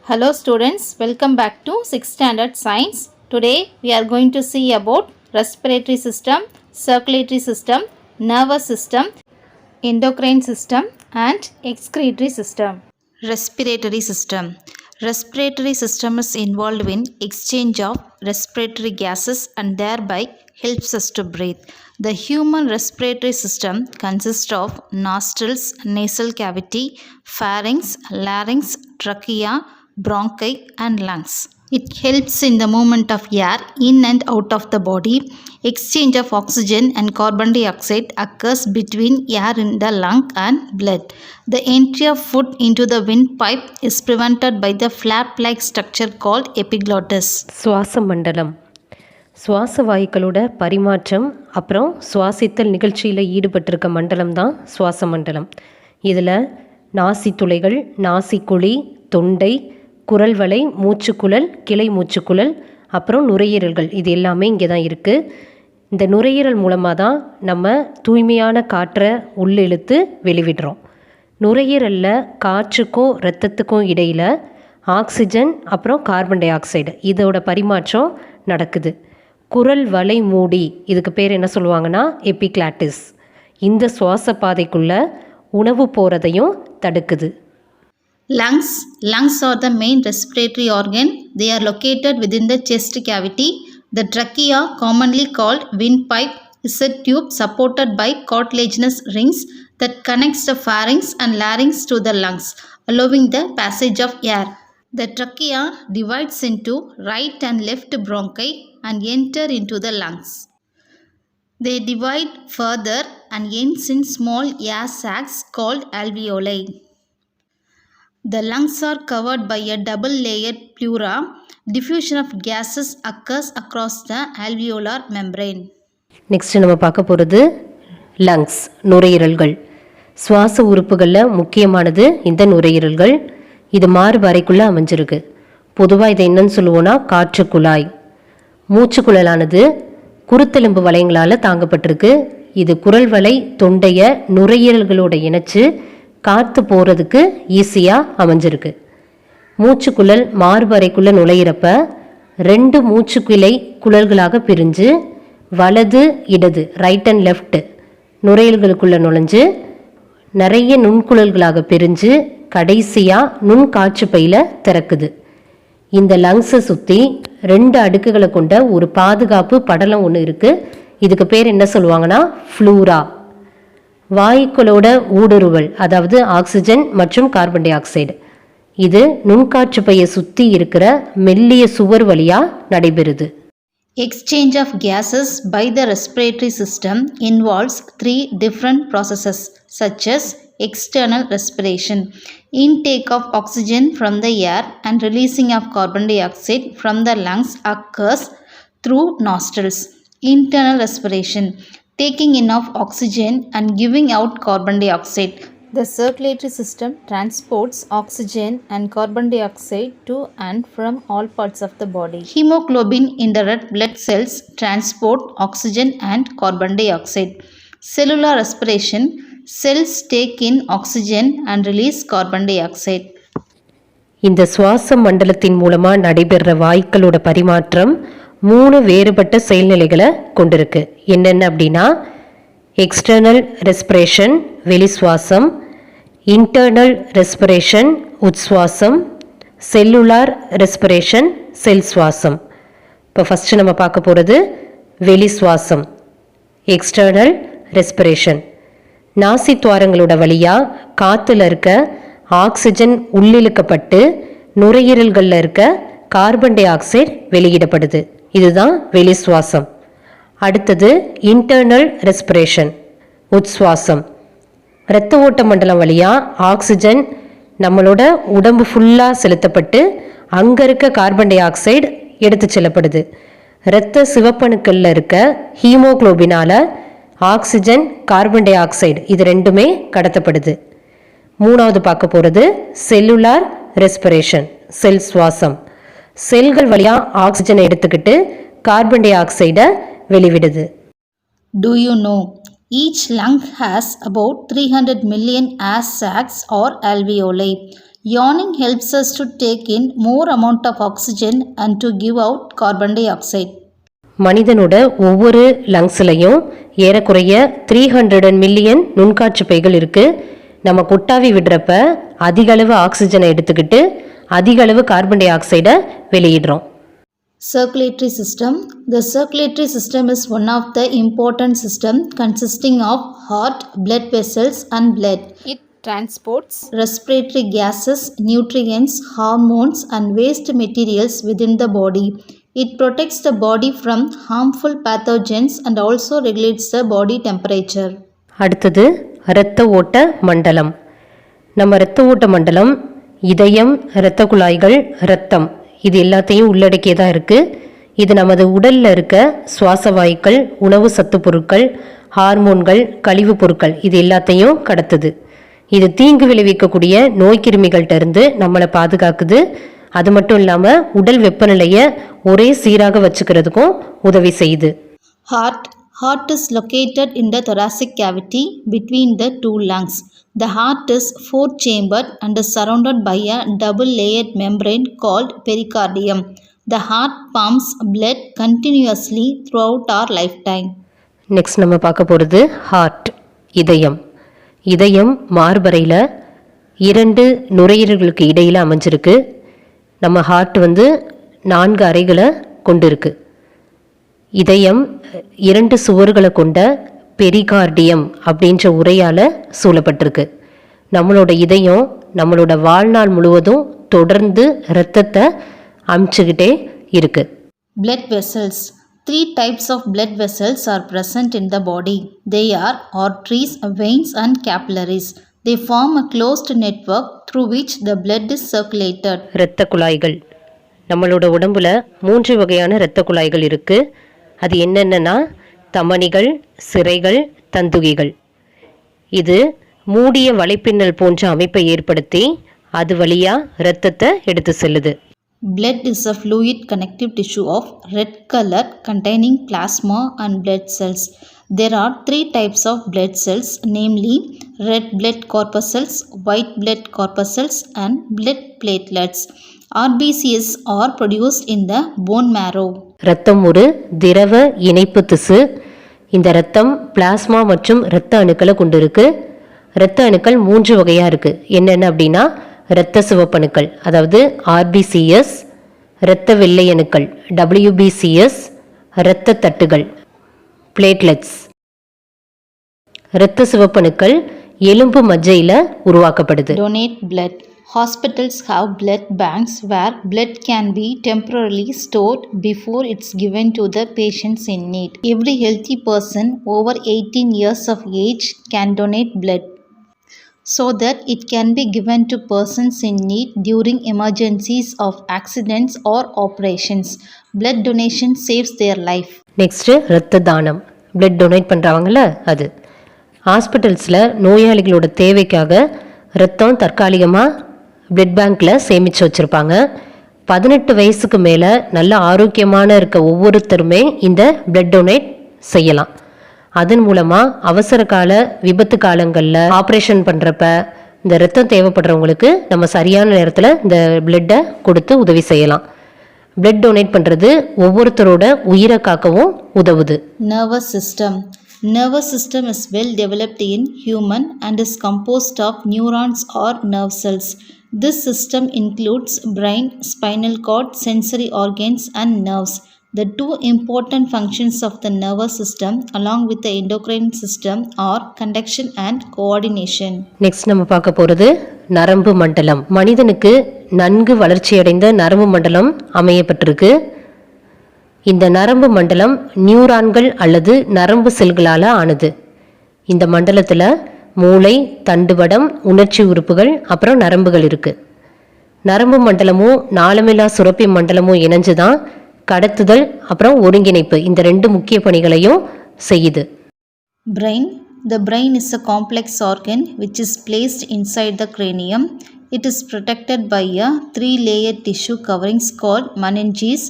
Hello students, welcome back to 6th standard science. Today we are going to see about respiratory system, circulatory system, nervous system, endocrine system and excretory system. Respiratory system. Respiratory system is involved in exchange of respiratory gases and thereby helps us to breathe. The human respiratory system consists of nostrils, nasal cavity, pharynx, larynx, trachea, bronchi and lungs. It helps in the movement of air in and out of the body. Exchange of oxygen and carbon dioxide occurs between air in the lung and blood. The entry of food into the windpipe is prevented by the flap-like structure called epiglottis. சுவாச மண்டலம் சுவாச வாயுக்களோட பரிமாற்றம் அப்புறம் சுவாசித்தல் நிகழ்ச்சியில் ஈடுபட்டிருக்க மண்டலம் தான் சுவாச மண்டலம். இதில் நாசி துளைகள், நாசிக்குழி, தொண்டை, குரல் வலை, மூச்சுக்குழல், கிளை மூச்சுக்குழல், அப்புறம் நுரையீரல்கள் இது எல்லாமே இங்கே தான் இருக்குது. இந்த நுரையீரல் மூலமாக தான் நம்ம தூய்மையான காற்றை உள்ளிழுத்து வெளிவிடுறோம். நுரையீரலில் காற்றுக்கும் இரத்தத்துக்கும் இடையில் ஆக்சிஜன் அப்புறம் கார்பன் டை ஆக்சைடு இதோட பரிமாற்றம் நடக்குது. குரல் வலை மூடி இதுக்கு பேர் என்ன சொல்லுவாங்கன்னா எபிக்ளாட்டிஸ். இந்த சுவாச பாதைக்குள்ளே உணவு போகிறதையும் தடுக்குது. Lungs are the main respiratory organ. They are located within the chest cavity. The trachea, commonly called windpipe, is a tube supported by cartilaginous rings that connects the pharynx and larynx to the lungs, allowing the passage of air. The trachea divides into right and left bronchi and enter into the lungs. They divide further and ends in small air sacs called alveoli. The lungs are covered by a double-layered pleura. Diffusion of gases occurs across the alveolar membrane. Next நம்ம பார்க்க போகிறது lungs, நுரையீரல்கள். சுவாச உறுப்புகளில் முக்கியமானது இந்த நுரையீரல்கள். இது மார்பறைக்குள்ளே அமைஞ்சிருக்கு. பொதுவாக இதை என்னன்னு சொல்லுவோன்னா காற்று குழாய். மூச்சுக்குழலானது குருத்தெலும்பு வளையங்களால் தாங்கப்பட்டிருக்கு. இது குரல் வலை, தொண்டையை நுரையீரல்களோட இணைச்சு காற்று போகிறதுக்கு ஈஸியாக அமைஞ்சிருக்கு. மூச்சுக்குழல் மார்பறைக்குள்ளே நுழையிறப்ப 2 மூச்சுக்கிளை குழல்களாக பிரிஞ்சு வலது இடது ரைட் அண்ட் லெஃப்ட் நுரையீரல்களுக்குள்ளே நுழைஞ்சு நிறைய நுண்குழல்களாக பிரிஞ்சு கடைசியாக நுண்காற்று பையில் திறக்குது. இந்த லங்ஸை சுற்றி 2 அடுக்குகளை கொண்ட ஒரு பாதுகாப்பு படலம் ஒன்று இருக்குது. இதுக்கு பேர் என்ன சொல்லுவாங்கன்னா ஃப்ளூரா. வாயுக்களோட ஊடுருவல், அதாவது ஆக்சிஜன் மற்றும் கார்பன் டை ஆக்சைடு, இது நுண்காற்று பையை சுற்றி இருக்கிற மெல்லிய சுவர் வழியாக நடைபெறுது. Exchange of gases by the respiratory system involves 3 different processes such as external respiration, intake of oxygen from the air and releasing of carbon dioxide from the lungs occurs through nostrils. Internal respiration, taking in of oxygen and giving out carbon dioxide. The circulatory system transports oxygen and carbon dioxide to and from all parts of the body. Hemoglobin in the red blood cells transport oxygen and carbon dioxide. Cellular respiration, cells take in oxygen and release carbon dioxide. இந்த சுவாச மண்டலத்தின் மூலமாக நடைபெறுற வாயுக்களோட பரிமாற்றம் 3 வேறுபட்ட செயல்நிலைகளை கொண்டிருக்கு. என்னென்ன அப்படின்னா external respiration வெளி சுவாசம், இன்டர்னல் ரெஸ்பிரேஷன் உட்சுவாசம், செல்லுலார் ரெஸ்பிரேஷன் செல் சுவாசம். இப்போ ஃபஸ்ட்டு நம்ம பார்க்க போகிறது வெளி சுவாசம், எக்ஸ்டர்னல் ரெஸ்பிரேஷன். நாசி துவாரங்களோட வழியாக காற்றுல இருக்க ஆக்சிஜன் உள்ளிழுக்கப்பட்டு நுரையீரல்களில் இருக்க கார்பன் டை ஆக்சைடு வெளியிடப்படுது. இதுதான் வெளி சுவாசம். அடுத்தது இன்டர்னல் ரெஸ்பிரேஷன் உட்சுவாசம். இரத்த ஓட்ட மண்டலம் வழியாக ஆக்சிஜன் நம்மளோட உடம்பு ஃபுல்லாக செலுத்தப்பட்டு அங்கே இருக்க கார்பன் டை ஆக்சைடு எடுத்து செல்லப்படுது. இரத்த சிவப்பணுக்களில் இருக்க ஹீமோக்ளோபினால் ஆக்சிஜன், கார்பன் டை ஆக்சைடு இது ரெண்டுமே கடத்தப்படுது. 3வது பார்க்க போகிறது செல்லுலார் ரெஸ்பிரேஷன் செல் சுவாசம். செல்கள் வழியாக ஆக்சிஜனை எடுத்துக்கிட்டு கார்பன் டை ஆக்சைடை வெளிவிடுது. Do you know each lung has about 300 million air sacs or alveoli? Yawning helps us to take in more amount of oxygen and to give out carbon dioxide. மனிதனோட ஒவ்வொரு லங்ஸ்லையும் ஏறக்குறைய 300 million நுண்காற்று பைகள் இருக்குது. நம்ம கொட்டாவி விடுறப்ப அதிக அளவு ஆக்சிஜனை எடுத்துக்கிட்டு அதிக அளவு கார்பன் டை ஆக்சைடை வெளியிடுறோம். Circulatory system. The circulatory system is one of the important system consisting of heart, blood vessels and blood. It transports Respiratory gases, nutrients, hormones and waste materials within the body. It protects the body from harmful pathogens and also regulates the body temperature. அடுத்தது இரத்த ஓட்ட மண்டலம். நம்ம இரத்த ஓட்ட மண்டலம் இதயம், இரத்த குழாய்கள், இரத்தம் இது எல்லாத்தையும் உள்ளடக்கியதாக இருக்குது. இது நமது உடலில் இருக்க சுவாச வாயுக்கள், உணவு சத்து பொருட்கள், ஹார்மோன்கள், கழிவுப் பொருட்கள் இது எல்லாத்தையும் கடத்துது. இது தீங்கு விளைவிக்கக்கூடிய நோய்க்கிருமிகள்கிட்ட இருந்து நம்மளை பாதுகாக்குது. அது மட்டும் இல்லாமல் உடல் வெப்பநிலையை ஒரே சீராக வச்சுக்கிறதுக்கும் உதவி செய்யுது. Heart is located in the thoracic cavity between the two lungs. The heart is four-chambered and is surrounded by a double-layered membrane called pericardium. The heart pumps blood continuously throughout our lifetime. Next நம்ம பார்க்க போகிறது heart, இதயம். இதயம் மார்பறையில் 2 நுரையீரல்களுக்கு இடையில் அமைஞ்சிருக்கு. நம்ம heart 4 அறைகளை கொண்டு இருக்கு. இதயம் 2 சுவர்களை கொண்ட பெரிகார்டியம் அப்படின்ற உரையால் சூழப்பட்டிருக்கு. நம்மளோட இதயம் நம்மளோட வாழ்நாள் முழுவதும் தொடர்ந்து இரத்தத்தை அமுச்சுக்கிட்டே இருக்கு. Blood vessels. 3 types of blood vessels are present in the body. They are arteries, veins and capillaries. They form a closed network through which the blood is circulated. இரத்த குழாய்கள். நம்மளோட உடம்புல 3 வகையான இரத்த குழாய்கள் இருக்குது. அது என்னென்னா தமனிகள், சிரைகள், தந்துகிகள். இது மூடிய வலைப்பின்னல் போன்ற அமைப்பை ஏற்படுத்தி அது வழியாக இரத்தத்தை எடுத்து செல்லுது. Blood is a fluid connective tissue of red color containing plasma and blood cells. There are 3 types of blood cells, namely red blood corpuscles, white blood corpuscles and blood platelets. RBCs are produced in the bone marrow. இரத்தம் ஒரு திரவ இணைப்பு திசு. இந்த இரத்தம் plasma மற்றும் இரத்த அணுக்களை கொண்டு இருக்கு. இரத்த அணுக்கள் 3 வகையாக இருக்குது. என்னென்ன அப்படின்னா இரத்த சிவப்பணுக்கள் அதாவது RBCs, இரத்த வெள்ளை அணுக்கள் WBCs, இரத்த தட்டுகள் பிளேட்லெட்ஸ். இரத்த சிவப்பணுக்கள் எலும்பு மஜ்ஜையில் உருவாக்கப்படுது. Donate blood. Hospitals have blood banks where blood can be temporarily stored before it's given to the patients in need. Every healthy person over 18 years of age can donate blood so that it can be given to persons in need during emergencies of accidents or operations. Blood donation saves their life. Next இரத்த தானம். Blood donate பண்ணுறாங்கல்ல அது. ஹாஸ்பிட்டல்ஸில் நோயாளிகளோட தேவைக்காக இரத்தம் தற்காலிகமாக blood பேங்க்கில் சேமித்து வச்சுருப்பாங்க. 18 வயசுக்கு மேலே நல்ல ஆரோக்கியமான இருக்க ஒவ்வொருத்தருமே இந்த பிளட் டொனேட் செய்யலாம். அதன் மூலமாக அவசர கால விபத்து காலங்களில் ஆப்ரேஷன் பண்ணுறப்ப இந்த இரத்தம் தேவைப்படுறவங்களுக்கு நம்ம சரியான நேரத்தில் இந்த பிளட்டை கொடுத்து உதவி செய்யலாம். பிளட் டொனேட் பண்ணுறது ஒவ்வொருத்தரோட உயிரை காக்கவும் உதவுது. Nervous system. Nervous system is well developed in human and is composed of neurons or nerve cells. This system includes brain, spinal cord, sensory organs and nerves. The 2 important functions of the nervous system along with the endocrine system are conduction and coordination. Next நம்ம பார்க்க போகிறது நரம்பு மண்டலம். மனிதனுக்கு நன்கு வளர்ச்சியடைந்த நரம்பு மண்டலம் அமையப்பட்டிருக்கு. இந்த நரம்பு மண்டலம் நியூரான்கள் அல்லது நரம்பு செல்களால் ஆனது. இந்த மண்டலத்தில் மூளை, தண்டுவடம், உணர்ச்சி உறுப்புகள் அப்புறம் நரம்புகள் இருக்குது. நரம்பு மண்டலமும் நாளமில்லா சுரப்பி மண்டலமும் இணைஞ்சு தான் கடத்துதல் அப்புறம் ஒருங்கிணைப்பு இந்த 2 முக்கிய பணிகளையும் செய்யுது. Brain. The brain is a complex organ which is placed inside the cranium. It is protected by a 3-layered tissue coverings called meninges.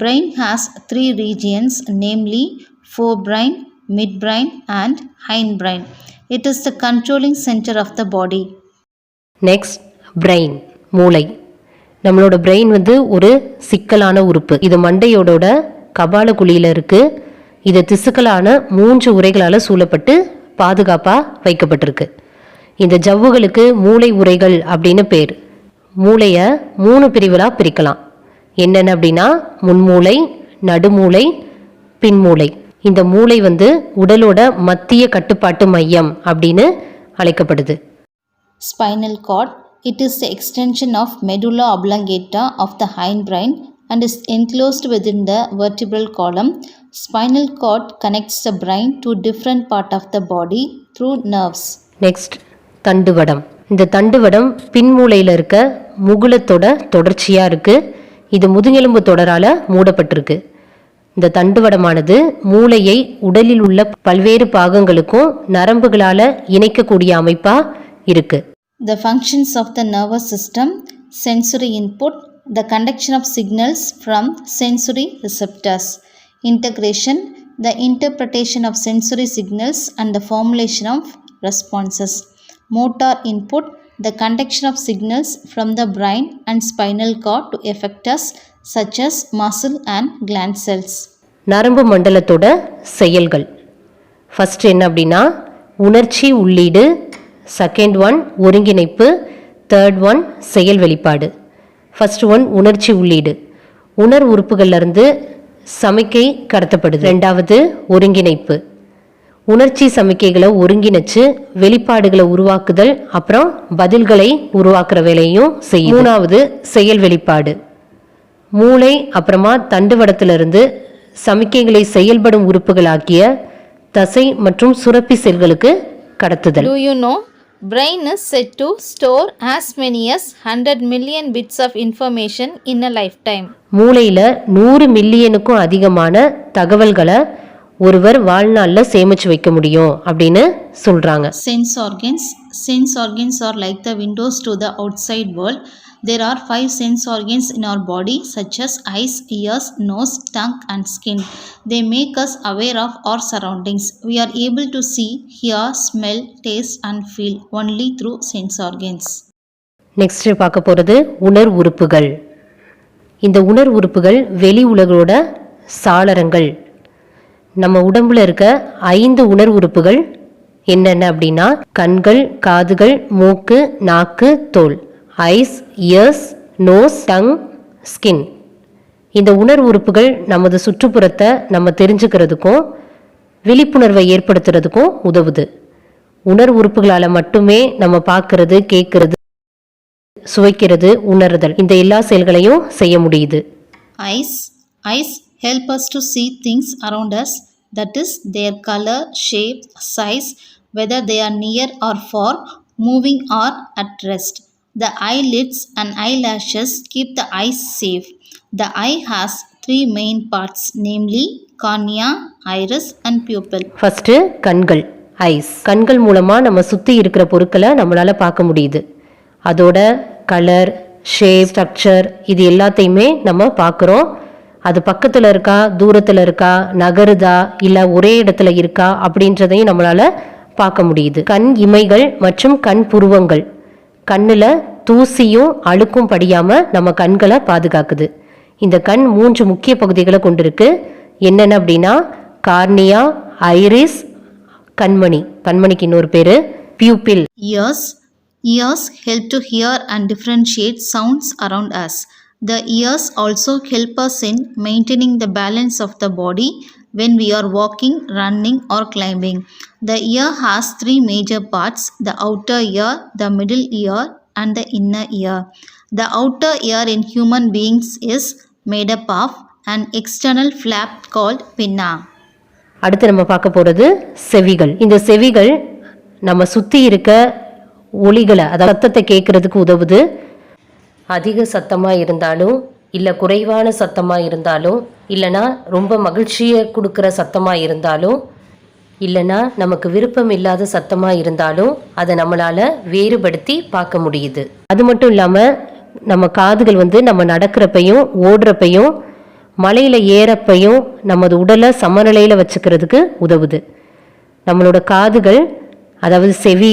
Brain has 3 regions, namely forebrain, midbrain and hindbrain. It is the controlling center of the body. Next brain. மூளை. நம்மளோட brain வந்து ஒரு சிக்கலான உறுப்பு. இது மண்டையோட கபால குழியில் இருக்குது. இது திசுக்களான 3 உரைகளால் சூழப்பட்டு பாதுகாப்பாக வைக்கப்பட்டிருக்கு. இந்த ஜவ்வுகளுக்கு மூளை உரைகள் அப்படின்னு பேர். மூளையை 3 பிரிவுகளாக பிரிக்கலாம். என்னென்ன அப்படின்னா முன்மூளை, நடுமூளை, பின்மூளை. இந்த மூளை வந்து உடலோட மத்திய கட்டுப்பாட்டு மையம் அப்படின்னு அழைக்கப்படுது. Spinal cord. It is the extension of medulla oblongata of the hindbrain and is enclosed within the vertebral column. Spinal cord connects the brain to different part of the body through nerves. Next தண்டுவடம். இந்த தண்டுவடம் பின்மூளையில் இருக்க முகுலத்தோட தொடர்ச்சியாக இருக்குது. இது முதுகெலும்பு தொடரால் மூடப்பட்டிருக்கு. இந்த தண்டுவடமானது மூளையை உடலில் உள்ள பல்வேறு பாகங்களுக்கும் நரம்புகளால் இணைக்கக்கூடிய அமைப்பாக இருக்குது. The functions of the nervous system: sensory input, the conduction of signals from sensory receptors; integration, the interpretation of sensory signals and the formulation of responses; motor input, the conduction of signals from the brain and spinal cord to effectors such as muscle and gland cells. நரம்பு மண்டலத்தோட செயல்கள். First என்ன அப்படின்னா உணர்ச்சி உள்ளீடு, second one ஒருங்கிணைப்பு, third one செயல் வெளிப்பாடு. First one உணர்ச்சி உள்ளீடு. உறுப்புகள்லேருந்து சமிக்கை கடத்தப்படுது. ரெண்டாவது ஒருங்கிணைப்பு. உணர்ச்சி சமிக்கைகளை ஒருங்கிணைச்சு வெளிப்பாடுகளை உருவாக்குதல், அப்புறம் பதில்களை உருவாக்குற வேலையும் செய்யும். மூணாவது செயல் வெளிப்பாடு. மூளை அப்புறமா தண்டுவடத்திலிருந்து சமிக்கைகளை செயல்படும் உறுப்புகளாக்கிய தசை மற்றும் சுரப்பி செல்களுக்கு கடத்துதல். Do you know brain is said to store as many as 100 million bits of information in a lifetime. மூளையில் 100 மில்லியனுக்கும் அதிகமான தகவல்களை ஒருவர் வாழ்நாளில் சேமிச்சு வைக்க முடியும் அப்படின்னு சொல்றாங்க. Sense organs. Sense organs are like the windows to the outside world. There are 5 sense organs in our body such as eyes, ears, nose, tongue and skin. They make us aware of our surroundings. We are able to see, hear, smell, taste and feel only through sense organs. Next பார்க்க போகிறது உறுப்புகள். இந்த உறுப்புகள் வெளி உலகோட சாளரங்கள். நம்ம உடம்புல இருக்க 5 உறுப்புகள் என்னென்ன அப்படின்னா கண்கள், காதுகள், மூக்கு, நாக்கு, தோல். Eyes, ears, nose, tongue, skin. இந்த உறுப்புகள் நமது சுற்றுப்புறத்தை நம்ம தெரிஞ்சுக்கிறதுக்கும் விழிப்புணர்வை ஏற்படுத்துறதுக்கும் உதவுது. உறுப்புகளால் மட்டுமே நம்ம பார்க்கறது, கேட்கறது, சுவைக்கிறது, உணர்தல் இந்த எல்லா செயல்களையும் செய்ய முடியுது. Eyes help us to see things around us, that is their color, shape, size, whether they are near or far, moving or at rest. The eyelids and eyelashes keep the eyes safe. The eye has 3 main parts, namely cornea, iris and pupil. First கண்கள், ice. கண்கள் மூலமாக நம்ம சுற்றி இருக்கிற பொருட்களை நம்மளால் பார்க்க முடியுது. அதோட கலர், ஷேப், ஸ்ட்ரக்சர் இது எல்லாத்தையுமே நம்ம பார்க்குறோம். அது பக்கத்தில் இருக்கா, தூரத்தில் இருக்கா, நகருதா, இல்லை ஒரே இடத்துல இருக்கா அப்படின்றதையும் நம்மளால் பார்க்க முடியுது. கண் இமைகள் மற்றும் கண் புருவங்கள் கண்ணில் தூசியும் அழுக்கும் படியாமல் நம்ம கண்களை பாதுகாக்குது. இந்த கண் 3 முக்கிய பகுதிகளை கொண்டிருக்கு. என்னென்ன அப்படின்னா கார்னியா, ஐரிஸ், கண்மணி. கண்மணிக்கு இன்னொரு பேர் பியூப்பில். Ears help to hear and differentiate sounds around us. The ears also help us in maintaining the balance of the body when we are walking, running or climbing. The ear has 3 major parts: the outer ear, the middle ear and the inner ear. The outer ear in human beings is made up of an external flap called pinna. அடுத்து நம்ம பார்க்க போகிறது செவிகள். இந்த செவிகள் நம்ம சுற்றி இருக்க ஒலிகளை, அதாவது சத்தத்தை கேட்கறதுக்கு உதவுது. அதிக சத்தமாக இருந்தாலும் இல்லை குறைவான சத்தமாக இருந்தாலும், இல்லைனா ரொம்ப மகிழ்ச்சியை கொடுக்குற சத்தமாக இருந்தாலும், இல்லைனா நமக்கு விருப்பம் இல்லாத சத்தமாக இருந்தாலும் அதை நம்மளால் வேறுபடுத்தி பார்க்க முடியுது. அது மட்டும் இல்லாமல் நம்ம காதுகள் நம்ம நடக்கிறப்பையும் ஓடுறப்பையும் மலையில் ஏறப்பையும் நமது உடலை சமநிலையில் வச்சுக்கிறதுக்கு உதவுது. நம்மளோட காதுகள், அதாவது செவி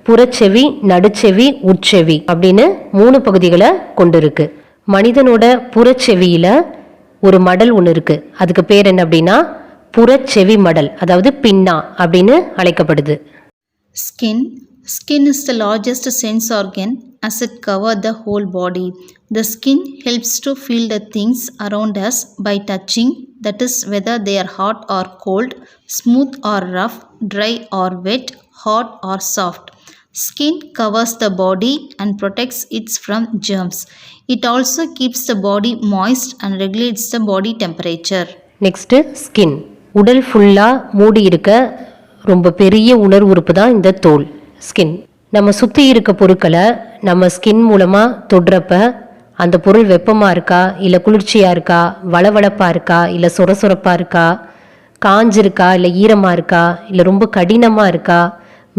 புறச்செவி, நடுச்செவி, உட்செவி அப்படின்னு 3 பகுதிகளை கொண்டிருக்கு. மனிதனோட புறச்செவியில ஒரு மடல் ஒன்று இருக்கு. அதுக்கு பேர் என்ன அப்படின்னா புறச்செவி மடல், அதாவது பின்னா அப்படின்னு அழைக்கப்படுது. Skin is the largest sense organ as it covers the whole body. The skin helps to feel the things around us by touching, that is whether they are hot or cold, smooth or rough, dry or wet, hard or soft. Skin covers the body and protects it from germs. It also keeps the body moist and regulates the body temperature. Next skin. உடல் ஃபுல்லாக மூடி இருக்க ரொம்ப பெரிய உணர்வு உறுப்பு தான் இந்த தோல், ஸ்கின். நம்ம சுற்றி இருக்க பொருட்களை நம்ம ஸ்கின் மூலமாக தொடுறப்ப அந்த பொருள் வெப்பமாக இருக்கா, இல்லை குளிர்ச்சியாக இருக்கா, வளவளப்பாக இருக்கா, இல்லை சொரசொரப்பாக இருக்கா, காஞ்சிருக்கா, இல்லை ஈரமாக இருக்கா, இல்லை ரொம்ப கடினமாக இருக்கா,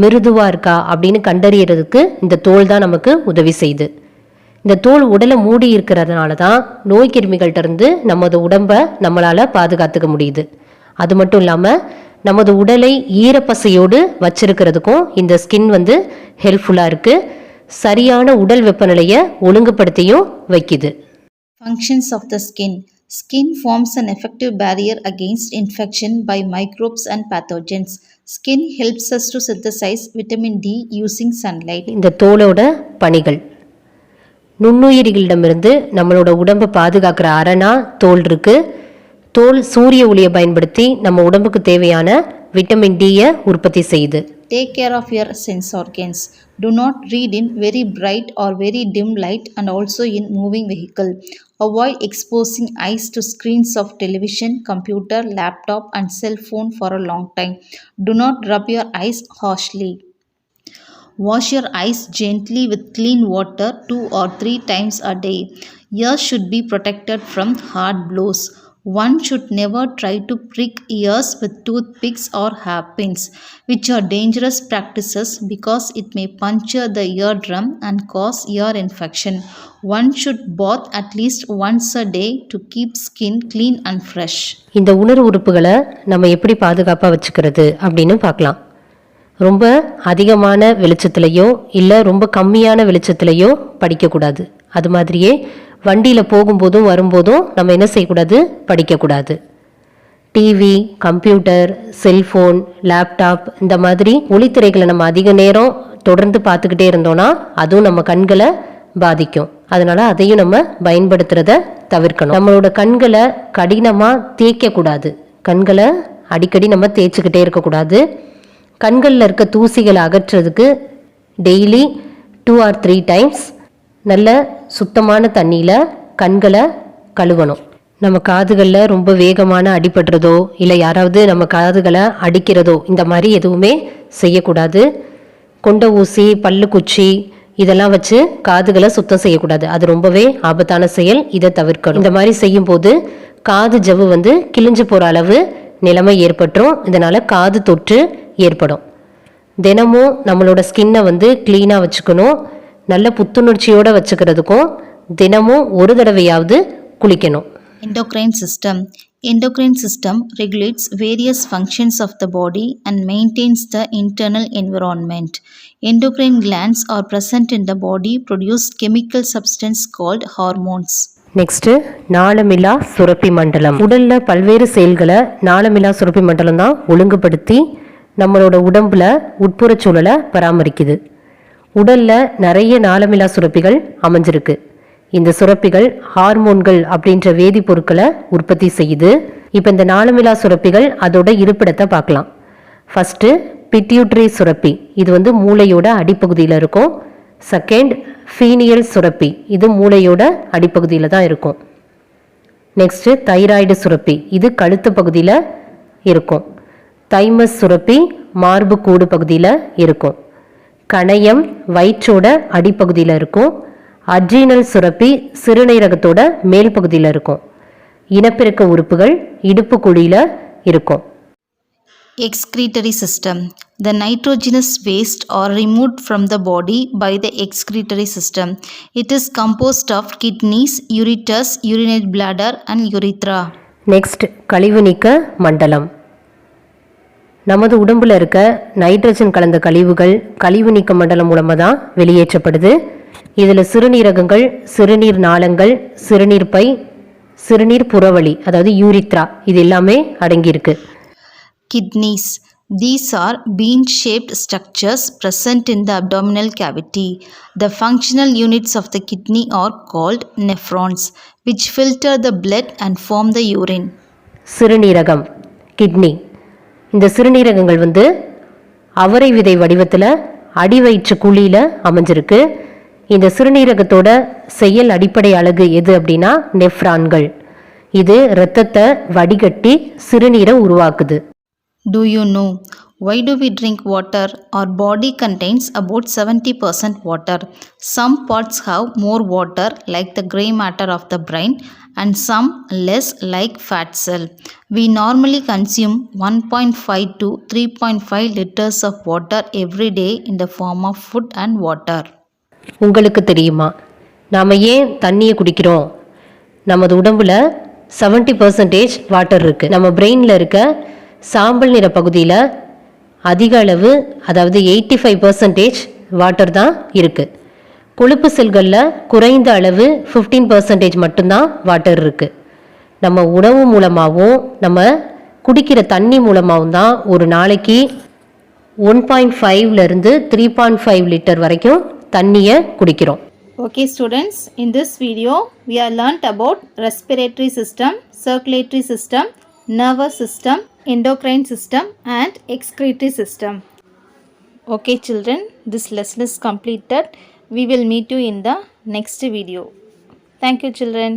மிருதுவாக இருக்கா அப்படின்னு கண்டறியறதுக்கு இந்த தோல் தான் நமக்கு உதவி செய்யுது. இந்த தோல் உடலை மூடி இருக்கிறதுனால தான் நோய் கிருமிகள்கிட்ட இருந்து நமது உடம்பை நம்மளால் பாதுகாத்துக்க முடியுது. அது மட்டும் இல்லாமல் நமது உடலை ஈரப்பசையோடு வச்சிருக்கிறதுக்கும் இந்த ஸ்கின் ஹெல்ப்ஃபுல்லாக இருக்குது. சரியான உடல் வெப்பநிலையை ஒழுங்குபடுத்தியும் வைக்குது. Functions of the skin. Skin forms an effective barrier against infection by microbes and pathogens. Skin helps us to synthesize vitamin D using sunlight. இந்த தோலோட பணிகள். நுண்ணுயிரிகளிடமிருந்து நம்மளோட உடம்பை பாதுகாக்கிற அரணா தோல் இருக்கு. தோல் சூரிய ஒளியை பயன்படுத்தி நம்ம உடம்புக்கு தேவையான விட்டமின் டியை உற்பத்தி செய்யுது. Take care of your sense organs. Do not read in very bright or very dim light and also in moving vehicle. Avoid exposing eyes to screens of television, computer, laptop and cell phone for a long time. Do not rub your eyes harshly. Wash your eyes gently with clean water 2 or 3 times a day. Ears should be protected from hard blows. One should never try to prick ears with toothpicks or hairpins, which are dangerous practices because it may puncture the eardrum and cause ear infection. One should bath at least once a day to keep skin clean and fresh. இந்த உணர்வு உறுப்புகளை நம்ம எப்படி பாதுகாப்பாக வச்சுக்கிறது அப்படின்னு பார்க்கலாம். ரொம்ப அதிகமான வெளிச்சத்துலையோ இல்லை ரொம்ப கம்மியான வெளிச்சத்துலையோ படிக்கக்கூடாது. அது மாதிரியே வண்டியில் போகும்போதும் வரும்போதும் நம்ம என்ன செய்யக்கூடாது, படிக்கக்கூடாது. டிவி, கம்ப்யூட்டர், செல்ஃபோன், லேப்டாப் இந்த மாதிரி ஒளித்திரைகளை நம்ம அதிக நேரம் தொடர்ந்து பார்த்துக்கிட்டே இருந்தோம்னா அதுவும் நம்ம கண்களை பாதிக்கும். அதனால் அதையும் நம்ம பயன்படுத்துகிறத தவிர்க்கணும். நம்மளோட கண்களை கடினமாக தேய்க்கக்கூடாது. கண்களை அடிக்கடி நம்ம தேய்ச்சிக்கிட்டே இருக்கக்கூடாது. கண்களில் இருக்க தூசிகளை அகற்றுறதுக்கு டெய்லி 2 or 3 times நல்ல சுத்தமான தண்ணியில் கண்களை கழுவணும். நம்ம காதுகளில் ரொம்ப வேகமான அடிபடுறதோ இல்லை யாராவது நம்ம காதுகளை அடிக்கிறதோ இந்த மாதிரி எதுவுமே செய்யக்கூடாது. கொண்ட ஊசி, பல்லுக்குச்சி இதெல்லாம் வச்சு காதுகளை சுத்தம் செய்யக்கூடாது. அது ரொம்பவே ஆபத்தான செயல். இதை தவிர்க்கணும். இந்த மாதிரி செய்யும்போது காது ஜவ்வு கிழிஞ்சு போகிற அளவு நிலைமை ஏற்பட்டுரும். இதனால் காது தொற்று ஏற்படும். தினமும் நம்மளோட ஸ்கின்னை க்ளீனாக வச்சுக்கணும். நல்ல புத்துணர்ச்சியோடு வச்சுக்கிறதுக்கும் தினமும் ஒரு தடவையாவது குளிக்கணும். Endocrine system regulates various functions of the body and maintains the internal environment. Endocrine glands are present in the body, produce chemical substance called hormones. Next நாளமில்லா சுரப்பி மண்டலம். உடலில் பல்வேறு செயல்களை நாளமில்லா சுரப்பி மண்டலம் தான் ஒழுங்குபடுத்தி நம்மளோட உடம்புல உட்புற சூழலை பராமரிக்குது. உடலில் நிறைய நாளமில்லா சுரப்பிகள் அமைஞ்சிருக்கு. இந்த சுரப்பிகள் ஹார்மோன்கள் அப்படின்ற வேதிப்பொருட்களை உற்பத்தி செய்யுது. இப்போ இந்த நாளமில்லா சுரப்பிகள் அதோட இருப்பிடத்தை பார்க்கலாம். ஃபஸ்ட்டு பிட்யூட்ரி சுரப்பி, இது மூளையோட அடிப்பகுதியில் இருக்கும். செகண்ட் ஃபீனியல் சுரப்பி, இது மூளையோட அடிப்பகுதியில் தான் இருக்கும். நெக்ஸ்ட்டு தைராய்டு சுரப்பி, இது கழுத்து பகுதியில் இருக்கும். தைமஸ் சுரப்பி மார்பு கூடு பகுதியில் இருக்கும். கணையம் வயிற்றோட அடிப்பகுதியில் இருக்கும். அட்ரீனல் சுரப்பி சிறுநீரகத்தோட மேல் பகுதியில் இருக்கும். இனப்பெருக்க உறுப்புகள் இடுப்பு குழியில் இருக்கும். Excretory system. The nitrogenous waste are removed from the body by the excretory system. It is composed of kidneys, ureters, urinary bladder and urethra. Next கழிவு நீக்க மண்டலம். நமது உடம்புல இருக்க நைட்ரஜன் கலந்த கழிவுகள் கழிவு நீக்க மண்டலம் மூலமாக தான் வெளியேற்றப்படுது. இதில் சிறுநீரகங்கள், சிறுநீர் நாளங்கள், சிறுநீர் பை, சிறுநீர் புறவழி அதாவது யூரித்ரா இது எல்லாமே அடங்கியிருக்கு. Kidneys. These are bean-shaped structures present in the abdominal cavity. The functional units of the kidney are called nephrons, which filter the blood and form the urine. சிறுநீரகம் கிட்னி. இந்த சிறுநீரகங்கள் அவரை விதை வடிவத்தில் அடிவயிற்று குழியில் அமைஞ்சிருக்கு. இந்த சிறுநீரகத்தோட செயல் அடிப்படை அலகு எது அப்படின்னா நெஃப்ரான்கள். இது இரத்தத்தை வடிகட்டி சிறுநீரை உருவாக்குது. Do you know why do we drink water? Our body contains about 70% water. Some parts have more water like the gray matter of the brain and some less like fat cell. We normally consume 1.5 to 3.5 liters of water every day in the form of food and water. உங்களுக்கு தெரியுமா நாம் ஏன் தண்ணியை குடிக்கிறோம்? நமது உடம்புல 70% water இருக்குது. நம்ம பிரெயினில் இருக்க சாம்பல் நிற பகுதியில் அதிக அளவு அதாவது 85% வாட்டர் தான் இருக்குது. கொழுப்பு செல்களில் குறைந்த அளவு 15% மட்டும்தான் வாட்டர் இருக்குது. நம்ம உணவு மூலமாகவும் நம்ம குடிக்கிற தண்ணி மூலமாகவும் தான் ஒரு நாளைக்கு 1.5லேருந்து 3.5 லிட்டர் வரைக்கும் தண்ணியை குடிக்கிறோம். Okay students, in this video we are learnt about respiratory system, circulatory system, nervous system, endocrine system and excretory system. Okay children, this lesson is completed. We will meet you in the next video. Thank you children.